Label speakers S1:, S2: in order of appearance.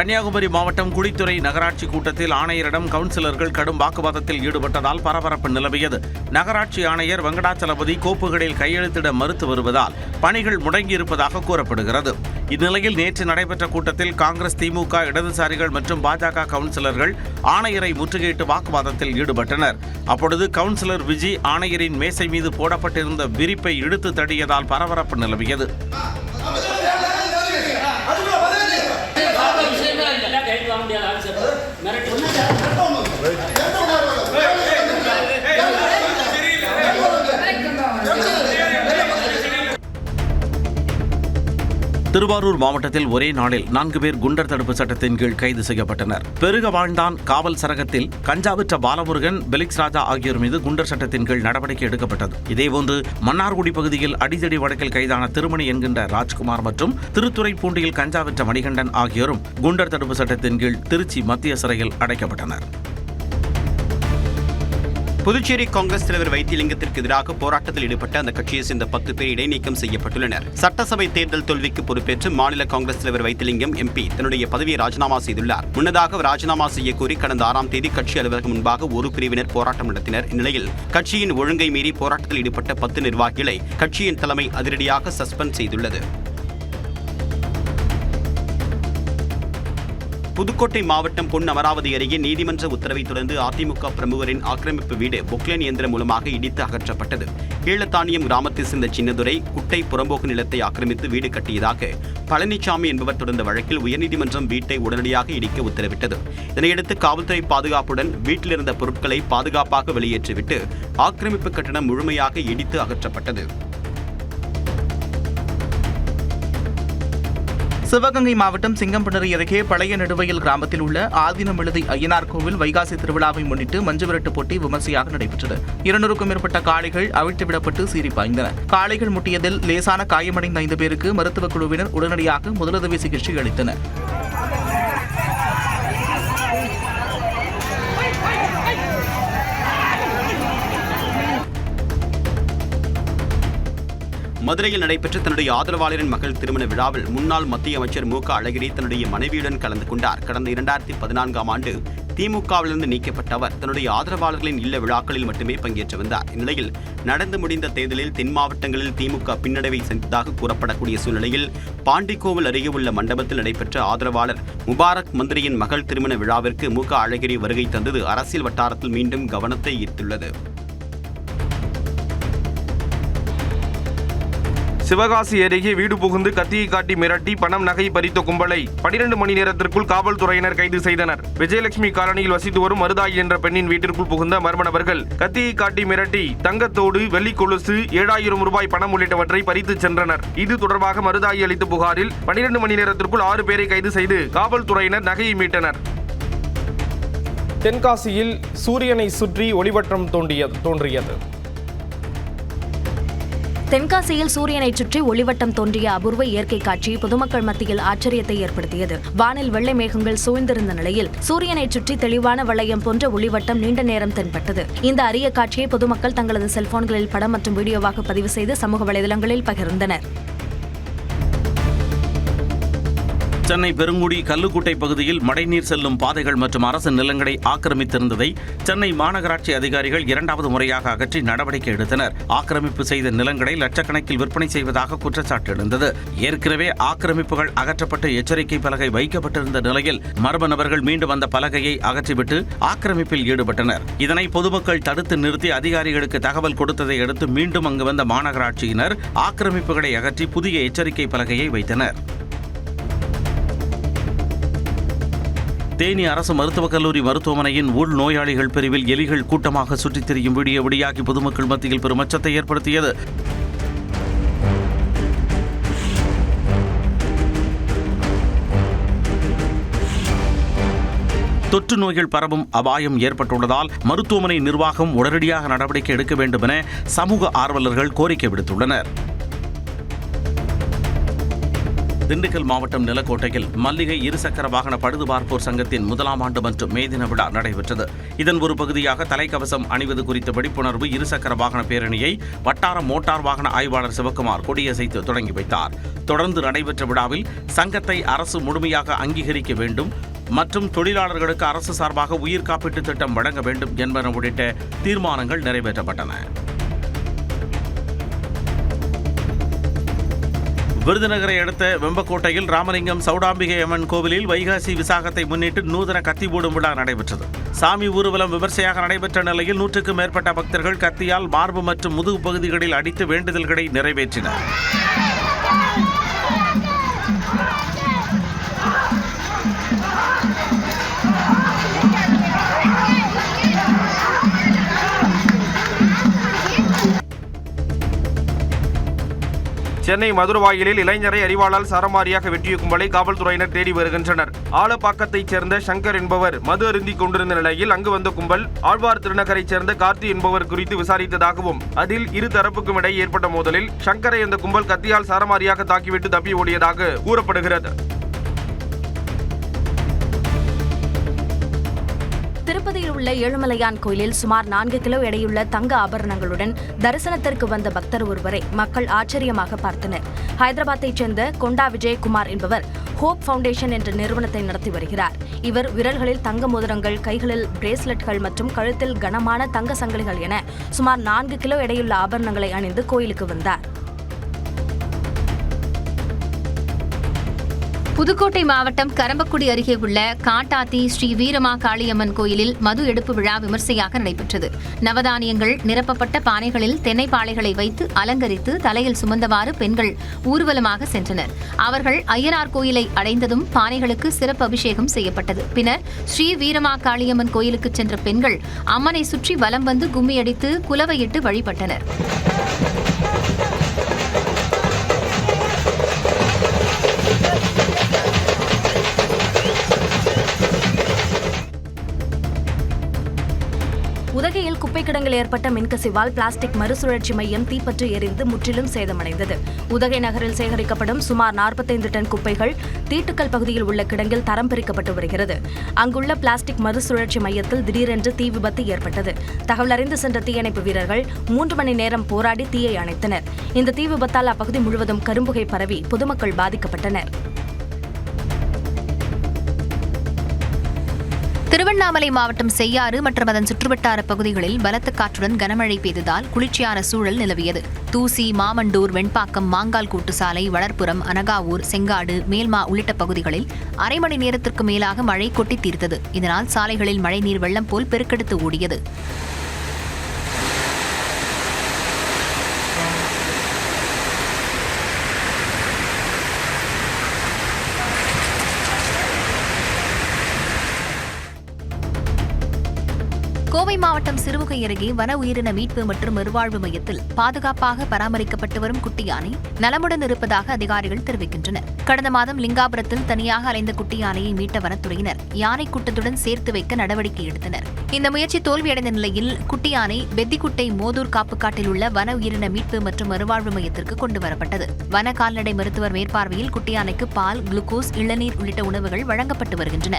S1: கன்னியாகுமரி மாவட்டம் குளித்துறை நகராட்சி கூட்டத்தில் ஆணையரிடம் கவுன்சிலர்கள் கடும் வாக்குவாதத்தில் ஈடுபட்டதால் பரபரப்பு நிலவியது. நகராட்சி ஆணையர் வெங்கடாச்சலபதி கோப்புகளில் கையெழுத்திட மறுத்து வருவதால் பணிகள் முடங்கியிருப்பதாக கூறப்படுகிறது. இந்நிலையில் நேற்று நடைபெற்ற கூட்டத்தில் காங்கிரஸ், திமுக, இடதுசாரிகள் மற்றும் பாஜக கவுன்சிலர்கள் ஆணையரை முற்றுகையிட்டு வாக்குவாதத்தில் ஈடுபட்டனர். அப்பொழுது கவுன்சிலர் விஜி ஆணையரின் மேசை மீது போடப்பட்டிருந்த விரிப்பை இழுத்து தள்ளியதால் பரபரப்பு நிலவியது. திருவாரூர் மாவட்டத்தில் ஒரே நாளில் 4 பேர் குண்டர் தடுப்பு சட்டத்தின் கீழ் கைது செய்யப்பட்டனர். பெருக வாழ்ந்தான் காவல் சரகத்தில் கஞ்சா விற்ற பாலமுருகன், பெலிக்ஸ் ராஜா ஆகியோர் மீது குண்டர் சட்டத்தின் கீழ் நடவடிக்கை எடுக்கப்பட்டது. இதேபோன்று மன்னார்குடி பகுதியில் அடிதடி வழக்கில் கைதான திருமணி என்கின்ற ராஜ்குமார் மற்றும் திருத்துறைப்பூண்டியில் கஞ்சா விற்ற மணிகண்டன் ஆகியோரும் குண்டர் தடுப்பு சட்டத்தின் கீழ் திருச்சி மத்திய சிறையில் அடைக்கப்பட்டனர்.
S2: புதுச்சேரி காங்கிரஸ் தலைவர் வைத்தியலிங்கத்திற்கு எதிராக போராட்டத்தில் ஈடுபட்ட அந்த கட்சியை சேர்ந்த 10 பேர் இடைநீக்கம் செய்யப்பட்டுள்ளனர். சட்டசபை தேர்தல் தோல்விக்கு பொறுப்பேற்று மாநில காங்கிரஸ் தலைவர் வைத்தியலிங்கம் எம்பி தன்னுடைய பதவியை ராஜினாமா செய்துள்ளார். முன்னதாக ராஜினாமா செய்யக்கோரி கடந்த 6ஆம் தேதி கட்சி அலுவலகம் முன்பாக ஒரு பிரிவினர் போராட்டம் நடத்தினர். இந்நிலையில் கட்சியின் ஒழுங்கை மீறி போராட்டத்தில் ஈடுபட்ட 10 நிர்வாகிகளை கட்சியின் தலைமை அதிரடியாக சஸ்பெண்ட் செய்துள்ளது. புதுக்கோட்டை மாவட்டம் பொன் அமராவதி அருகே நீதிமன்ற உத்தரவை தொடர்ந்து அதிமுக பிரமுகரின் ஆக்கிரமிப்பு வீடு பொக்லைன் இயந்திரம் மூலமாக இடித்து அகற்றப்பட்டது. கீழத்தானியம் கிராமத்தை சேர்ந்த சின்னதுரை குட்டை புறம்போக்கு நிலத்தை ஆக்கிரமித்து வீடு கட்டியதாக பழனிசாமி என்பவர் தொடர்ந்த வழக்கில் உயர்நீதிமன்றம் வீட்டை உடனடியாக இடிக்க உத்தரவிட்டது. இதனையடுத்து காவல்துறை பாதுகாப்புடன் வீட்டில் இருந்த பொருட்களை பாதுகாப்பாக வெளியேற்றிவிட்டு ஆக்கிரமிப்பு கட்டணம் முழுமையாக இடித்து அகற்றப்பட்டது.
S3: சிவகங்கை மாவட்டம் சிங்கம்புணரி அருகே பழைய நெடுவயல் கிராமத்தில் உள்ள ஆதினமெழுதி ஐயனார் கோவில் வைகாசி திருவிழாவை முன்னிட்டு மஞ்சுவிரட்டு போட்டி விமர்சையாக நடைபெற்றது. 200க்கும் மேற்பட்ட காளைகள் அவிழ்த்துவிடப்பட்டு சீறி பாய்ந்தன. காளைகள் முட்டியதில் லேசான காயமடைந்த 5 பேருக்கு மருத்துவக் குழுவினர் உடனடியாக முதலுதவி சிகிச்சை அளித்தனர்.
S2: மதுரையில் நடைபெற்ற தன்னுடைய ஆதரவாளரின் மகள் திருமண விழாவில் முன்னாள் மத்திய அமைச்சர் மு க அழகிரி தன்னுடைய மனைவியுடன் கலந்து கொண்டார். கடந்த 2014ஆம் ஆண்டு திமுகவிலிருந்து நீக்கப்பட்ட அவர் தன்னுடைய ஆதரவாளர்களின் இல்ல விழாக்களில் மட்டுமே பங்கேற்று வந்தார். இந்நிலையில் நடந்து முடிந்த தேர்தலில் தென் மாவட்டங்களில் திமுக பின்னடைவை சந்தித்ததாக கூறப்படக்கூடிய சூழ்நிலையில் பாண்டிக்கோவில் அருகே உள்ள மண்டபத்தில் நடைபெற்ற ஆதரவாளர் முபாரக் மந்திரியின் மகள் திருமண விழாவிற்கு மு க அழகிரி வருகை தந்தது அரசியல் வட்டாரத்தில் மீண்டும் கவனத்தை ஈர்த்துள்ளது.
S4: சிவகாசி அருகே வீடு புகுந்து கத்தியை காட்டி மிரட்டி பணம், நகை பறித்த கும்பலை 12 மணி நேரத்திற்குள் காவல்துறையினர் கைது செய்தனர். விஜயலட்சுமி காலனியில் வசித்து வரும் மருதாயி என்ற பெண்ணின் வீட்டிற்குள் புகுந்த மர்ம நபர்கள் கத்தியை காட்டி மிரட்டி தங்கத்தோடு, வெள்ளி கொலுசு, 7000 ரூபாய் பணம் உள்ளிட்டவற்றை பறித்து சென்றனர். இது தொடர்பாக மருதாயி அளித்த புகாரில் 12 மணி நேரத்திற்குள் 6 பேரை கைது செய்து காவல்துறையினர் நகையை மீட்டனர்.
S5: தென்காசியில் சூரியனை சுற்றி ஒளிவட்டம் தோன்றியது.
S6: தென்காசியில் சூரியனை சுற்றி ஒளிவட்டம் தோன்றிய அபூர்வ இயற்கை காட்சி பொதுமக்கள் மத்தியில் ஆச்சரியத்தை ஏற்படுத்தியது. வானில் வெள்ளை மேகங்கள் சூழ்ந்திருந்த நிலையில் சூரியனை சுற்றி தெளிவான வளையம் போன்ற ஒளிவட்டம் நீண்ட நேரம் தென்பட்டது. இந்த அரிய காட்சியை பொதுமக்கள் தங்களது செல்போன்களில் படம் மற்றும் வீடியோவாக பதிவு செய்து சமூக வலைதளங்களில் பகிர்ந்தனர்.
S1: சென்னை பெருங்குடி கல்லுக்குட்டை பகுதியில் மழைநீர் செல்லும் பாதைகள் மற்றும் அரசு நிலங்களை ஆக்கிரமித்திருந்ததை சென்னை மாநகராட்சி அதிகாரிகள் 2வது முறையாக அகற்றி நடவடிக்கை எடுத்தனர். ஆக்கிரமிப்பு செய்த நிலங்களை லட்சக்கணக்கில் விற்பனை செய்வதாக குற்றச்சாட்டு எழுந்தது. ஏற்கனவே ஆக்கிரமிப்புகள் அகற்றப்பட்டு எச்சரிக்கை பலகை வைக்கப்பட்டிருந்த நிலையில் மர்ம நபர்கள் மீண்டும் அந்த பலகையை அகற்றிவிட்டு ஆக்கிரமிப்பில் ஈடுபட்டனர். இதனை பொதுமக்கள் தடுத்து நிறுத்தி அதிகாரிகளுக்கு தகவல் கொடுத்ததை அடுத்து மீண்டும் அங்கு வந்த மாநகராட்சியினர் ஆக்கிரமிப்புகளை அகற்றி புதிய எச்சரிக்கை பலகையை வைத்தனர். தேனி அரசு மருத்துவக் கல்லூரி மருத்துவமனையின் உள் நோயாளிகள் பிரிவில் எலிகள் கூட்டமாக சுற்றித் திரியும் வீடியோ வெளியாகி பொதுமக்கள் மத்தியில் பெரும் அச்சத்தை ஏற்படுத்தியது. தொற்று நோய்கள் பரவும் அபாயம் ஏற்பட்டுள்ளதால் மருத்துவமனை நிர்வாகம் உடனடியாக நடவடிக்கை எடுக்க வேண்டும் என சமூக ஆர்வலர்கள் கோரிக்கை விடுத்துள்ளனர். திண்டுக்கல் மாவட்டம் நிலக்கோட்டையில் மல்லிகை இருசக்கர வாகன பழுதுபார்ப்போர் சங்கத்தின் 1ஆம் ஆண்டு மற்றும் மே தின விழா நடைபெற்றது. இதன் ஒரு பகுதியாக தலைக்கவசம் அணிவது குறித்த விழிப்புணர்வு இருசக்கர வாகன பேரணியை வட்டார மோட்டார் வாகன ஆய்வாளர் சிவக்குமார் கொடியசைத்து தொடங்கி வைத்தார். தொடர்ந்து நடைபெற்ற விழாவில் சங்கத்தை அரசு முழுமையாக அங்கீகரிக்க வேண்டும் மற்றும் தொழிலாளர்களுக்கு அரசு சார்பாக உயிர் காப்பீட்டு திட்டம் வழங்க வேண்டும் என்பன உள்ளிட்ட தீர்மானங்கள் நிறைவேற்றப்பட்டன. விருதுநகரை அடுத்த வெம்பக்கோட்டையில் ராமலிங்கம் சௌடாம்பிகை அம்மன் கோவிலில் வைகாசி விசாகத்தை முன்னிட்டு நூதன கத்தி போடும் விழா நடைபெற்றது. சாமி ஊர்வலம் விமர்சையாக நடைபெற்ற நிலையில் 100க்கும் மேற்பட்ட பக்தர்கள் கத்தியால் மார்பு மற்றும் முதுகு பகுதிகளில் அடித்து வேண்டுதல்களை நிறைவேற்றினர்.
S4: சென்னை மதுரவாயிலில் இளைஞரை அறிவாளால் சரமாரியாக வெட்டிய கும்பலை காவல்துறையினர் தேடி வருகின்றனர். ஆலப்பாக்கத்தைச் சேர்ந்த சங்கர் என்பவர் மது அருந்திக் கொண்டிருந்த நிலையில் அங்கு வந்த கும்பல் ஆழ்வார் திருநகரைச் சேர்ந்த கார்த்தி என்பவர் குறித்து விசாரித்ததாகவும் அதில் இரு தரப்புக்கும் இடையே ஏற்பட்ட மோதலில் சங்கரை அந்த கும்பல் கத்தியால் சரமாரியாக தாக்கிவிட்டு தப்பி ஓடியதாக கூறப்படுகிறது.
S6: திருப்பதியில் உள்ள ஏழுமலையான் கோயிலில் சுமார் 4 கிலோ எடையுள்ள தங்க ஆபரணங்களுடன் தரிசனத்திற்கு வந்த பக்தர் ஒருவரை மக்கள் ஆச்சரியமாக பார்த்தனர். ஹைதராபாத்தைச் சேர்ந்த கொண்டா விஜயகுமார் என்பவர் ஹோப் ஃபவுண்டேஷன் என்ற நிறுவனத்தை நடத்தி வருகிறார். இவர் விரல்களில் தங்க மோதிரங்கள், கைகளில் பிரேஸ்லெட்கள் மற்றும் கழுத்தில் கனமான தங்க சங்கிலிகள் என சுமார் 4 கிலோ எடையுள்ள ஆபரணங்களை அணிந்து கோயிலுக்கு வந்தார்.
S7: புதுக்கோட்டை மாவட்டம் கரம்பக்குடி அருகே உள்ள காட்டாத்தி ஸ்ரீ வீரமா காளியம்மன் கோயிலில் மது எடுப்பு விழா விமர்சையாக நடைபெற்றது. நவதானியங்கள் நிரப்பப்பட்ட பானைகளில் தென்னை பாளைகளை வைத்து அலங்கரித்து தலையில் சுமந்தவாறு பெண்கள் ஊர்வலமாக சென்றனர். அவர்கள் ஐயனார் கோயிலை அடைந்ததும் பானைகளுக்கு சிறப்பு அபிஷேகம் செய்யப்பட்டது. பின்னர் ஸ்ரீ வீரமா காளியம்மன் கோயிலுக்கு சென்ற பெண்கள் அம்மனை சுற்றி வலம் வந்து கும்மியடித்து குலவையிட்டு வழிபட்டனர்.
S6: உதகையில் குப்பை கிடங்கில் ஏற்பட்ட மின்கசிவால் பிளாஸ்டிக் மறுசுழற்சி மையம் தீப்பற்றி எரிந்து முற்றிலும் சேதமடைந்தது. உதகை நகரில் சேகரிக்கப்படும் சுமார் 45 டன் குப்பைகள் தீட்டுக்கல் பகுதியில் உள்ள கிடங்கில் தரம் பிரிக்கப்பட்டு வருகிறது. அங்குள்ள பிளாஸ்டிக் மறுசுழற்சி மையத்தில் திடீரென்று தீ விபத்து ஏற்பட்டது. தகவல் அறிந்து சென்ற தீயணைப்பு வீரர்கள் 3 மணி நேரம் போராடி தீயை அணைத்தனர். இந்த தீ விபத்தால் அப்பகுதி முழுவதும் கரும்புகை பரவி பொதுமக்கள் பாதிக்கப்பட்டனர்.
S7: திருவண்ணாமலை மாவட்டம் செய்யாறு மற்றும் அதன் சுற்றுவட்டார பகுதிகளில் பலத்த காற்றுடன் கனமழை பெய்ததால் குளிர்ச்சியான சூழல் நிலவியது. தூசி, மாமண்டூர், வெண்பாக்கம், மாங்கால் கூட்டு சாலை, வளர்ப்புறம், அனகாவூர், செங்காடு, மேல்மா உள்ளிட்ட பகுதிகளில் அரை மணி நேரத்திற்கு மேலாக மழை கொட்டி தீர்த்தது. இதனால் சாலைகளில் மழைநீர் வெள்ளம் போல் பெருக்கெடுத்து ஓடியது. கோவை மாவட்டம் சிறுமுகை அருகே வன உயிரின மீட்பு மற்றும் மறுவாழ்வு மையத்தில் பாதுகாப்பாக பராமரிக்கப்பட்டு வரும் குட்டி யானை நலமுடன் இருப்பதாக அதிகாரிகள் தெரிவிக்கின்றனர். கடந்த மாதம் லிங்காபுரத்தில் தனியாக அலைந்த குட்டி யானையை மீட்ட வனத்துறையினர் யானை கூட்டத்துடன் சேர்த்து வைக்க நடவடிக்கை எடுத்தனர். இந்த முயற்சி தோல்வியடைந்த நிலையில் குட்டி யானை பெத்திக்குட்டை மோதூர் காப்புக்காட்டில் உள்ள வன உயிரின மீட்பு மற்றும் மறுவாழ்வு மையத்திற்கு கொண்டு வரப்பட்டது. வன கால்நடை மருத்துவர் மேற்பார்வையில் குட்டி யானைக்கு பால், குளுக்கோஸ், இளநீர் உள்ளிட்ட உணவுகள் வழங்கப்பட்டு வருகின்றன.